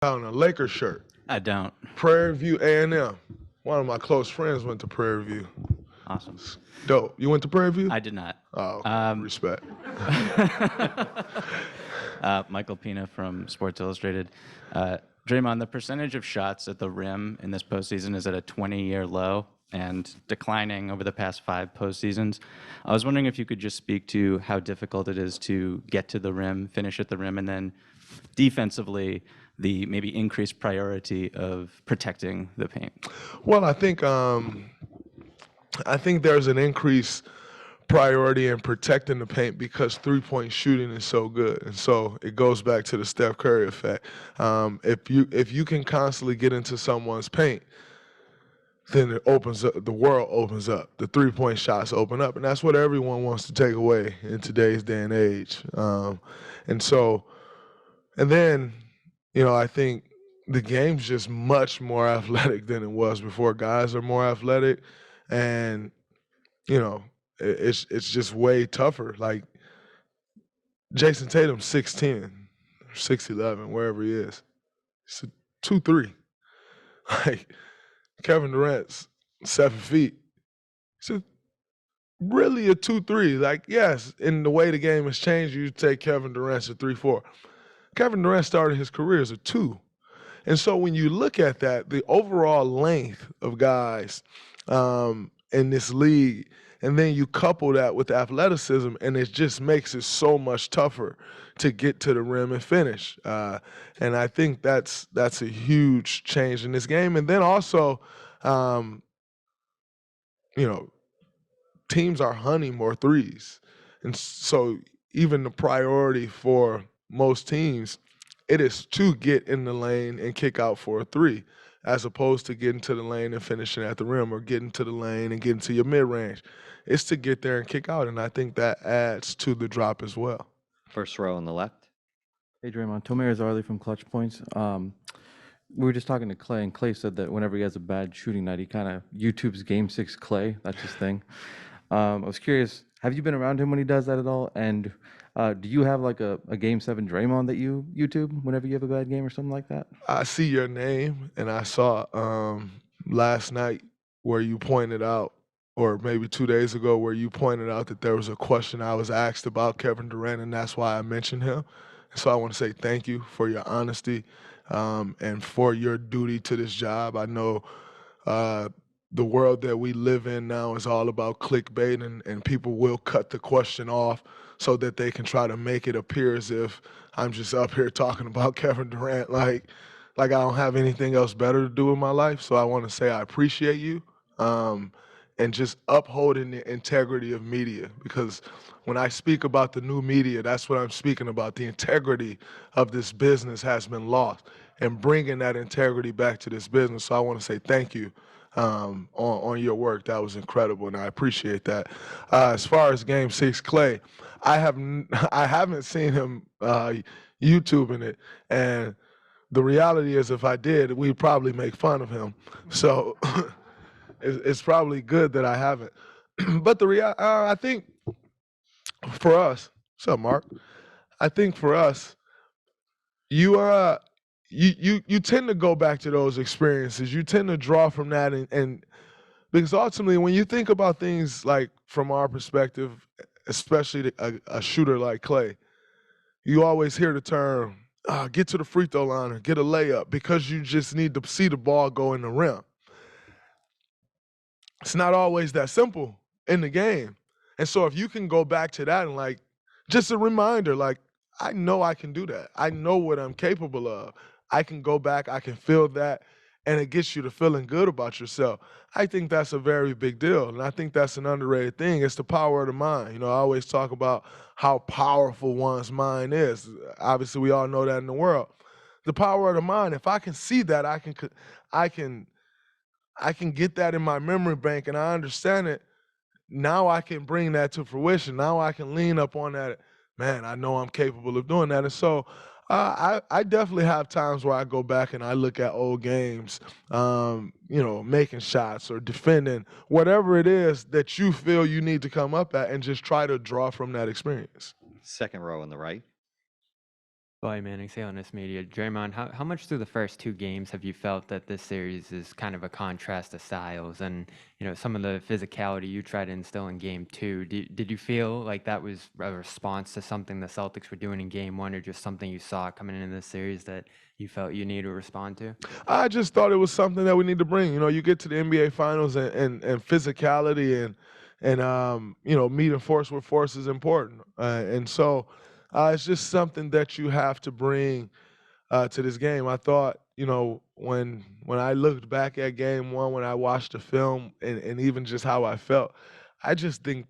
On a Lakers shirt. I don't. Prairie View A&M. One of my close friends went to Prairie View. Awesome. Dope. You went to Prairie View? I did not. Oh, respect. Michael Pina from Sports Illustrated. Draymond, the percentage of shots at the rim in this postseason is at a 20-year low and declining over the past 5 postseasons. I was wondering if you could just speak to how difficult it is to get to the rim, finish at the rim, and then defensively, the maybe increased priority of protecting the paint. Well, I think there's an increased priority in protecting the paint because three-point shooting is so good, and so it goes back to the Steph Curry effect. If you can constantly get into someone's paint, then it opens up. The world opens up. The three-point shots open up, and that's what everyone wants to take away in today's day and age. And then, I think the game's just much more athletic than it was before. Guys are more athletic, and it's just way tougher. Like Jason Tatum, 6'10", 6'11", wherever he is. He's a 2'3". Like Kevin Durant's 7 feet. He's really a 2'3". Like, yes, in the way the game has changed, you take Kevin Durant's a 3'4". Kevin Durant started his career as a 2. And so when you look at that, the overall length of guys in this league, and then you couple that with athleticism, and it just makes it so much tougher to get to the rim and finish. And I think that's a huge change in this game. And then also, teams are hunting more threes. And so even the priority for most teams, it is to get in the lane and kick out for a 3, as opposed to getting to the lane and finishing at the rim, or getting to the lane and getting to your mid-range. It's to get there and kick out, and I think that adds to the drop as well. First row on the left. Hey, Draymond. Tomer Azarli from Clutch Points. We were just talking to Clay, and Clay said that whenever he has a bad shooting night, he kind of YouTubes Game 6 Clay. That's his thing. I was curious, have you been around him when he does that at all? And do you have like a Game 7 Draymond that you YouTube whenever you have a bad game or something like that? I see your name, and I saw last night where you pointed out, or maybe 2 days ago, where you pointed out that there was a question I was asked about Kevin Durant, and that's why I mentioned him. So I want to say thank you for your honesty and for your duty to this job. I know the world that we live in now is all about clickbait, and people will cut the question off so that they can try to make it appear as if I'm just up here talking about Kevin Durant like I don't have anything else better to do in my life. So I want to say I appreciate you and just upholding the integrity of media, because when I speak about the new media, that's what I'm speaking about. The integrity of this business has been lost, and bringing that integrity back to this business. So I want to say thank you on your work. That was incredible, and I appreciate that. As far as Game 6 Clay, I haven't seen him YouTubing it, and the reality is if I did, we'd probably make fun of him. So it's probably good that I haven't. But I think for us, what's up, Mark? I think for us, you tend to go back to those experiences. You tend to draw from that, and because ultimately, when you think about things like from our perspective, especially a shooter like Clay, you always hear the term, get to the free throw line or get a layup, because you just need to see the ball go in the rim. It's not always that simple in the game. And so if you can go back to that and like, just a reminder, like, I know I can do that. I know what I'm capable of. I can go back, I can feel that, and it gets you to feeling good about yourself. I think that's a very big deal, and I think that's an underrated thing. It's the power of the mind. I always talk about how powerful one's mind is. Obviously, we all know that in the world. The power of the mind, if I can see that, I can get that in my memory bank, and I understand it. Now I can bring that to fruition. Now I can lean up on that. Man, I know I'm capable of doing that. And so I definitely have times where I go back and I look at old games, making shots or defending, whatever it is that you feel you need to come up at, and just try to draw from that experience. Second row on the right. Boy, Manning, say on this media, Draymond, how much through the first two games have you felt that this series is kind of a contrast of styles and, some of the physicality you tried to instill in game two? Did you feel like that was a response to something the Celtics were doing in game one or just something you saw coming into this series that you felt you needed to respond to? I just thought it was something that we need to bring. You get to the NBA Finals and physicality and meeting force with force is important, and so it's just something that you have to bring to this game. I thought, when I looked back at game one, when I watched the film and even just how I felt, I just didn't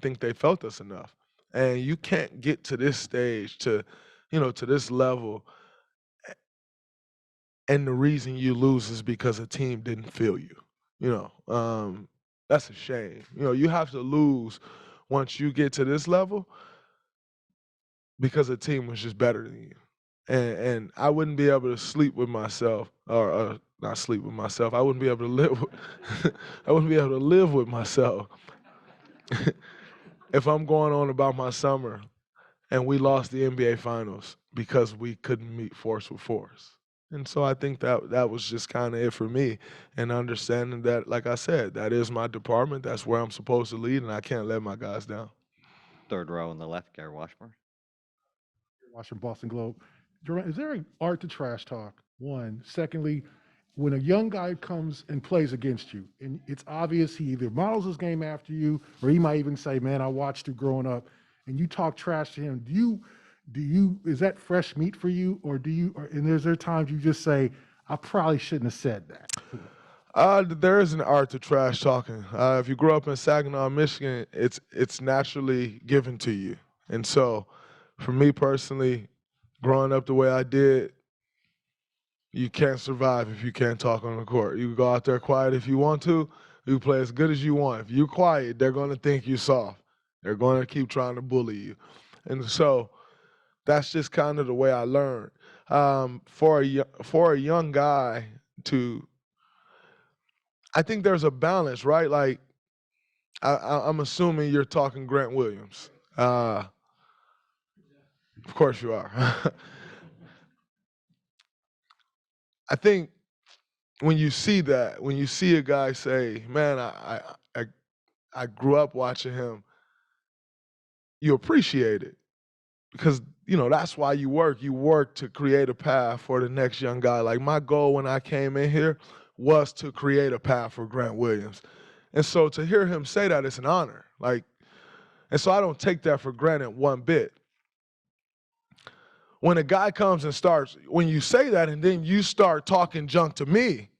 think they felt us enough. And you can't get to this stage to this level, and the reason you lose is because a team didn't feel you. That's a shame. You have to lose once you get to this level because a team was just better than you. And I wouldn't be able to sleep with myself, or not sleep with myself. I wouldn't be able to live. I wouldn't be able to live with myself if I'm going on about my summer and we lost the NBA Finals because we couldn't meet force with force. And so I think that was just kind of it for me, and understanding that, like I said, that is my department. That's where I'm supposed to lead, and I can't let my guys down. Third row on the left, Gary Washburn. Watching Boston Globe. Durant, is there an art to trash talk? One. Secondly, when a young guy comes and plays against you, and it's obvious he either models his game after you, or he might even say, "Man, I watched you growing up," and you talk trash to him. Do you is that fresh meat for you, or do you? And is there times you just say, "I probably shouldn't have said that"? There is an art to trash talking. If you grew up in Saginaw, Michigan, it's naturally given to you. And so, for me personally, growing up the way I did, you can't survive if you can't talk on the court. You can go out there quiet if you want to. You play as good as you want. If you're quiet, they're going to think you're soft. They're going to keep trying to bully you. And so that's just kind of the way I learned. For a young guy to, I think there's a balance, right? Like, I'm assuming you're talking Grant Williams. Of course you are. I think when you see that, when you see a guy say, "Man, I I grew up watching him," you appreciate it because that's why you work. You work to create a path for the next young guy. Like, my goal when I came in here was to create a path for Grant Williams, and so to hear him say that, it's an honor. Like, and so I don't take that for granted one bit. When a guy comes and starts, when you say that and then you start talking junk to me,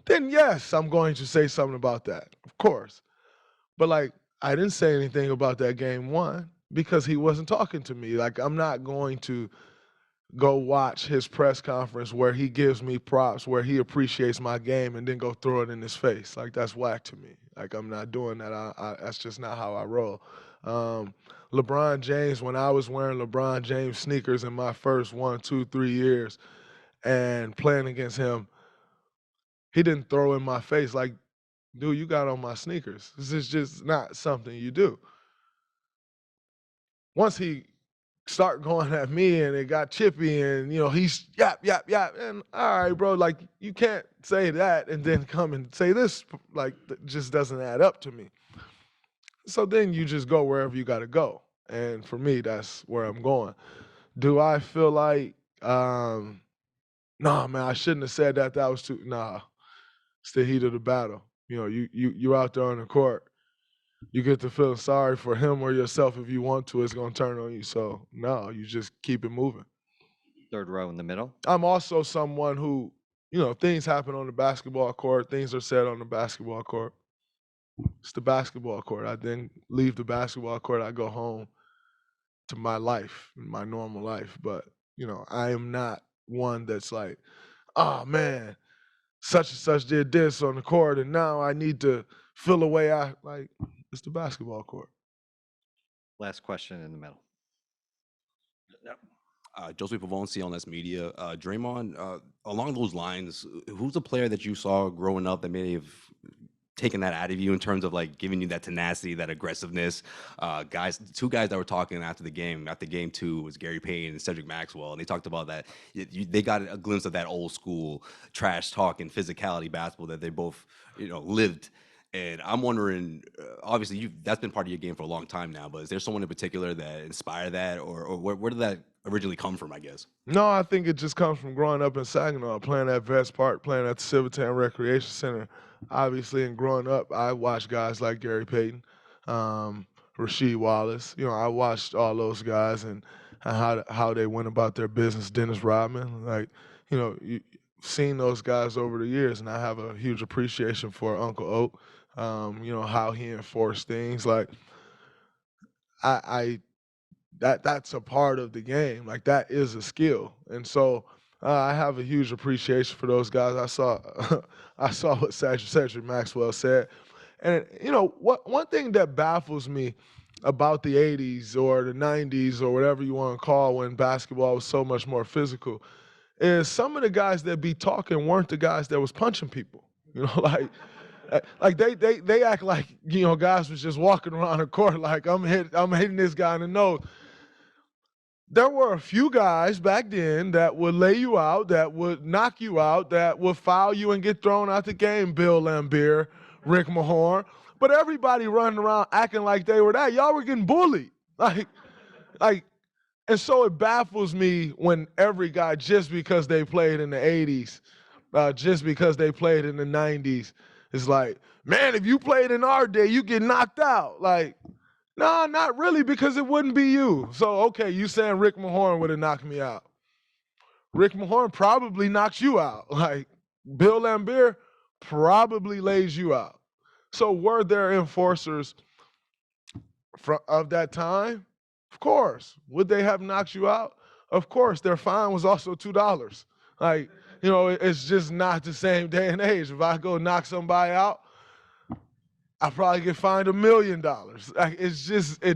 then yes, I'm going to say something about that, of course. But, like, I didn't say anything about that game one because he wasn't talking to me. Like, I'm not going to go watch his press conference where he gives me props, where he appreciates my game, and then go throw it in his face. Like, that's whack to me. Like, I'm not doing that. That's just not how I roll. LeBron James, when I was wearing LeBron James sneakers in my first 1, 2, 3 years and playing against him, he didn't throw in my face like, "Dude, you got on my sneakers." This is just not something you do. Once he start going at me and it got chippy and he's yap yap yap, and all right, bro, like, you can't say that and then come and say this. Like, that just doesn't add up to me. So then you just go wherever you got to go, and for me, that's where I'm going. Do I feel like, nah, man, I shouldn't have said that? That was too, nah. It's the heat of the battle. You out there on the court. You get to feel sorry for him or yourself if you want to. It's gonna turn on you. So no, you just keep it moving. Third row in the middle. I'm also someone who, things happen on the basketball court. Things are said on the basketball court. It's the basketball court. I then leave the basketball court. I go home to my life, my normal life. But I am not one that's like, "Oh man, such and such did this on the court, and now I need to feel the way I like." It's the basketball court. Last question in the middle. Joseph Pavone, CLNS Media. Draymond, along those lines, who's a player that you saw growing up that may have taken that out of you in terms of like giving you that tenacity, that aggressiveness? Two guys that were talking after game 2 was Gary Payton and Cedric Maxwell, and they talked about that they got a glimpse of that old school trash talk and physicality basketball that they both lived. And I'm wondering, obviously, that's been part of your game for a long time now, but is there someone in particular that inspired that, or where did that originally come from, I guess? No, I think it just comes from growing up in Saginaw, playing at Vets Park, playing at the Civitan Recreation Center. Obviously, and growing up, I watched guys like Gary Payton, Rasheed Wallace. I watched all those guys and how they went about their business. Dennis Rodman, you seen those guys over the years, and I have a huge appreciation for Uncle Oak. How he enforced things. Like I that's a part of the game. Like that is a skill, and so I have a huge appreciation for those guys. I saw I saw what Cedric Maxwell said, and one thing that baffles me about the '80s or the '90s or whatever you want to call when basketball was so much more physical is some of the guys that be talking weren't the guys that was punching people. Like they act like guys was just walking around the court like I'm hitting this guy in the nose. There were a few guys back then that would lay you out, that would knock you out, that would foul you and get thrown out the game. Bill Laimbeer, Rick Mahorn, but everybody running around acting like they were that. Y'all were getting bullied, and so it baffles me when every guy, just because they played in the '80s, just because they played in the '90s. It's like, man, if you played in our day, you get knocked out. Like, no, not really, because it wouldn't be you. So, okay, you saying Rick Mahorn would have knocked me out. Rick Mahorn probably knocks you out. Like, Bill Laimbeer probably lays you out. So were there enforcers of that time? Of course. Would they have knocked you out? Of course. Their fine was also $2. Like, it's just not the same day and age. If I go knock somebody out, I probably get fined $1 million. Like, it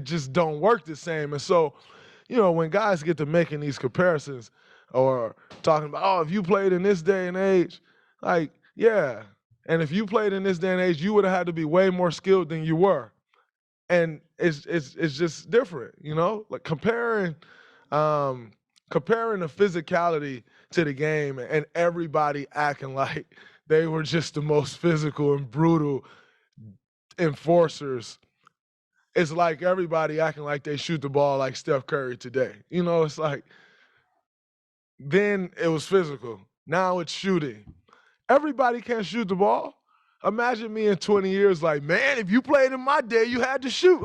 just don't work the same. And so, when guys get to making these comparisons or talking about, oh, if you played in this day and age, like, yeah. And if you played in this day and age, you would have had to be way more skilled than you were. And it's just different, like comparing the physicality to the game and everybody acting like they were just the most physical and brutal enforcers. It's like everybody acting like they shoot the ball like Steph Curry today. It's like then it was physical. Now it's shooting. Everybody can't shoot the ball. Imagine me in 20 years like, man, if you played in my day, you had to shoot.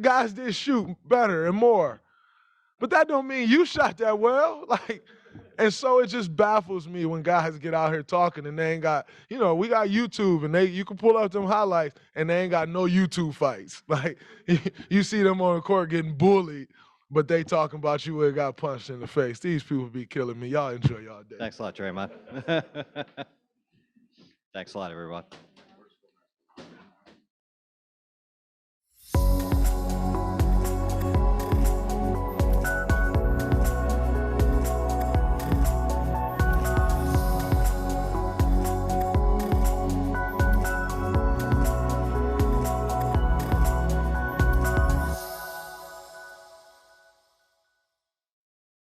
Guys did shoot better and more. But that don't mean you shot that well. And so it just baffles me when guys get out here talking and they ain't got, we got YouTube and you can pull up them highlights and they ain't got no YouTube fights. Like you see them on the court getting bullied, but they talking about you and got punched in the face. These people be killing me. Y'all enjoy y'all day. Thanks a lot, Draymond. Thanks a lot, everyone.